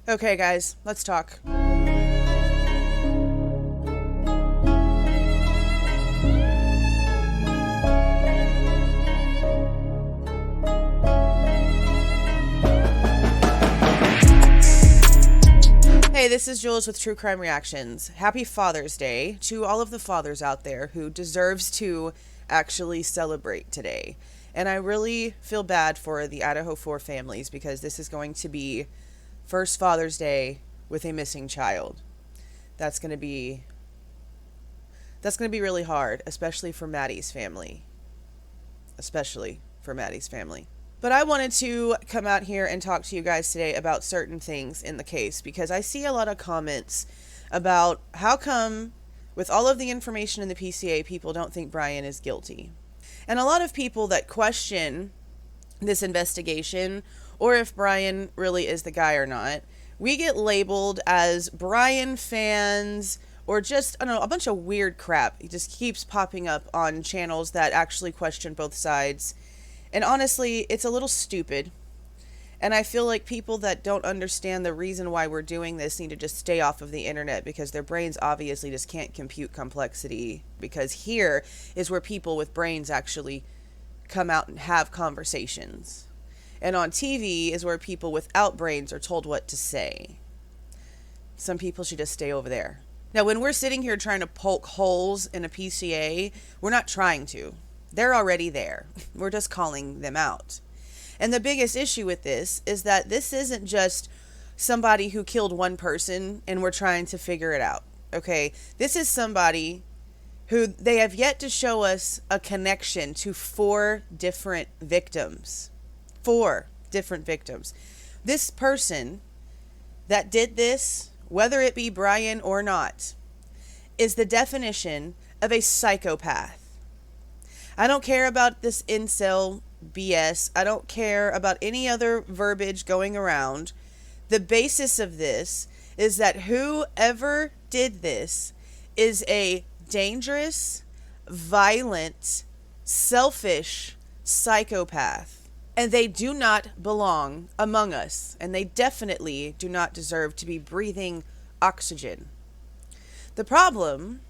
Okay, guys, let's talk. Hey, this is Jules with True Crime Reactions. Happy Father's Day to all of the fathers out there who deserves to actually celebrate today. And I really feel bad for the Idaho 4 families because this is going to be first Father's Day with a missing child. That's going to be really hard, especially for Maddie's family. But I wanted to come out here and talk to you guys today about certain things in the case because I see a lot of comments about how come with all of the information in the PCA people don't think Bryan is guilty. And a lot of people that question this investigation or if Bryan really is the guy or not, we get labeled as Bryan fans or just, I don't know, a bunch of weird crap. It just keeps popping up on channels that actually question both sides. And honestly, it's a little stupid. And I feel like people that don't understand the reason why we're doing this need to just stay off of the internet because their brains obviously just can't compute complexity. Because here is where people with brains actually come out and have conversations. And on TV is where people without brains are told what to say. Some people should just stay over there. Now, when we're sitting here trying to poke holes in a PCA, we're not trying to. They're already there. We're just calling them out. And the biggest issue with this is that this isn't just somebody who killed one person and we're trying to figure it out. Okay? This is somebody who they have yet to show us a connection to 4 different victims. 4 different victims. This person that did this, whether it be Bryan or not, is the definition of a psychopath. I don't care about this incel BS. I don't care about any other verbiage going around. The basis of this is that whoever did this is a dangerous, violent, selfish psychopath. And they do not belong among us. And they definitely do not deserve to be breathing oxygen. The problem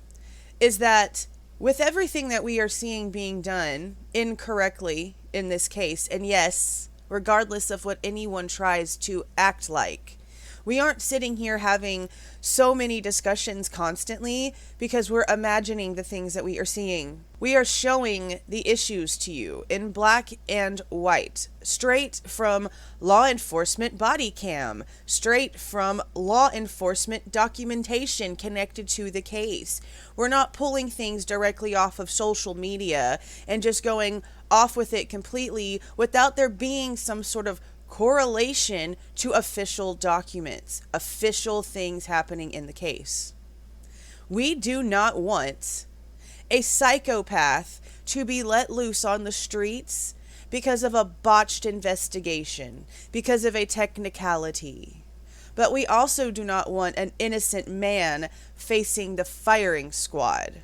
is that with everything that we are seeing being done incorrectly in this case, and yes, regardless of what anyone tries to act like, we aren't sitting here having so many discussions constantly because we're imagining the things that we are seeing. We are showing the issues to you in black and white, straight from law enforcement body cam, straight from law enforcement documentation connected to the case. We're not pulling things directly off of social media and just going off with it completely without there being some sort of correlation to official documents, official things happening in the case. We do not want a psychopath to be let loose on the streets because of a botched investigation, because of a technicality. But we also do not want an innocent man facing the firing squad.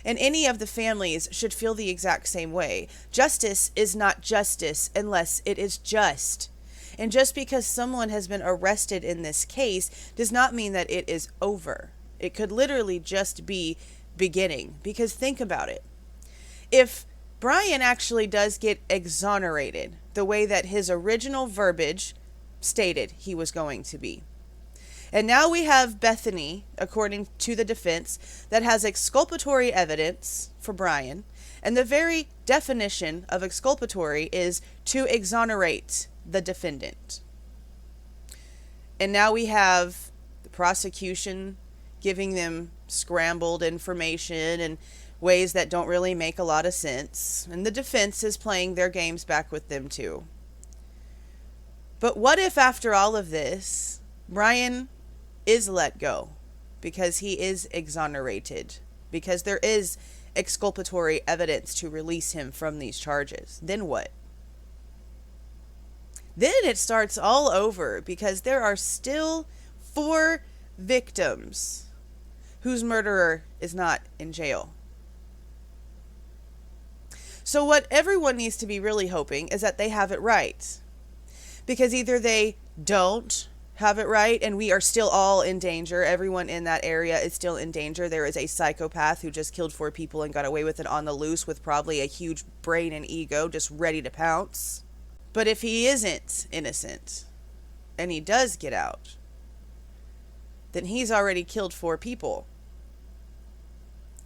And any of the families should feel the exact same way. Justice is not justice unless it is just. And just because someone has been arrested in this case does not mean that it is over. It could literally just be beginning. Because think about it. If Bryan actually does get exonerated the way that his original verbiage stated he was going to be, and now we have Bethany, according to the defense, that has exculpatory evidence for Bryan. And the very definition of exculpatory is to exonerate the defendant. And now we have the prosecution giving them scrambled information and ways that don't really make a lot of sense. And the defense is playing their games back with them too. But what if after all of this, Bryan is let go because he is exonerated, because there is exculpatory evidence to release him from these charges? Then what? Then it starts all over because there are still 4 victims whose murderer is not in jail. So what everyone needs to be really hoping is that they have it right. Because either they don't have it right, and we are still all in danger. Everyone in that area is still in danger. There is a psychopath who just killed 4 people and got away with it on the loose with probably a huge brain and ego just ready to pounce. But if he isn't innocent and he does get out, then he's already killed 4 people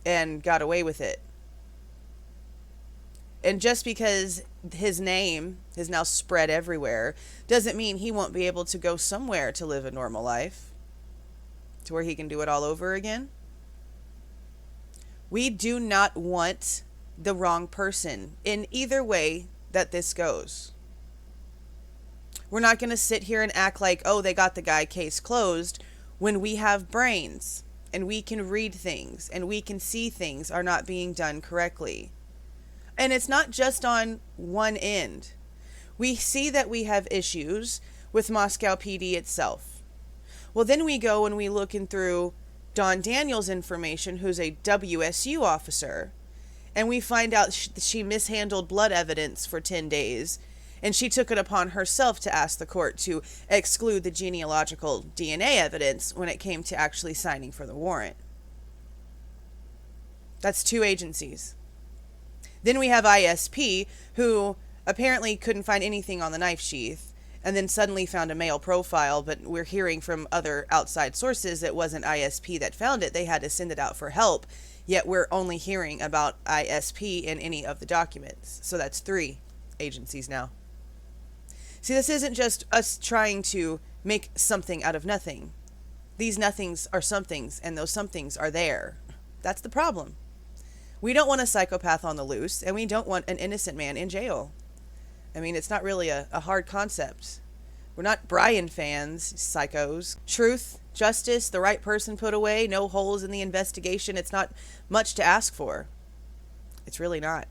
and got away with it. And just because his name is now spread everywhere doesn't mean he won't be able to go somewhere to live a normal life, to where he can do it all over again. We do not want the wrong person in either way that this goes. We're not going to sit here and act like, oh, they got the guy, case closed, when we have brains and we can read things and we can see things are not being done correctly. And it's not just on one end. We see that we have issues with Moscow PD itself. Well, then we go and we look in through Don Daniels' information, who's a WSU officer, and we find out she mishandled blood evidence for 10 days, and she took it upon herself to ask the court to exclude the genealogical DNA evidence when it came to actually signing for the warrant. That's 2 agencies. Then we have ISP, who apparently couldn't find anything on the knife sheath, and then suddenly found a male profile, but we're hearing from other outside sources it wasn't ISP that found it. They had to send it out for help, yet we're only hearing about ISP in any of the documents. So that's 3 agencies now. See, this isn't just us trying to make something out of nothing. These nothings are somethings, and those somethings are there. That's the problem. We don't want a psychopath on the loose, and we don't want an innocent man in jail. I mean, it's not really a hard concept. We're not Bryan fans, psychos. Truth, justice, the right person put away, no holes in the investigation. It's not much to ask for. It's really not.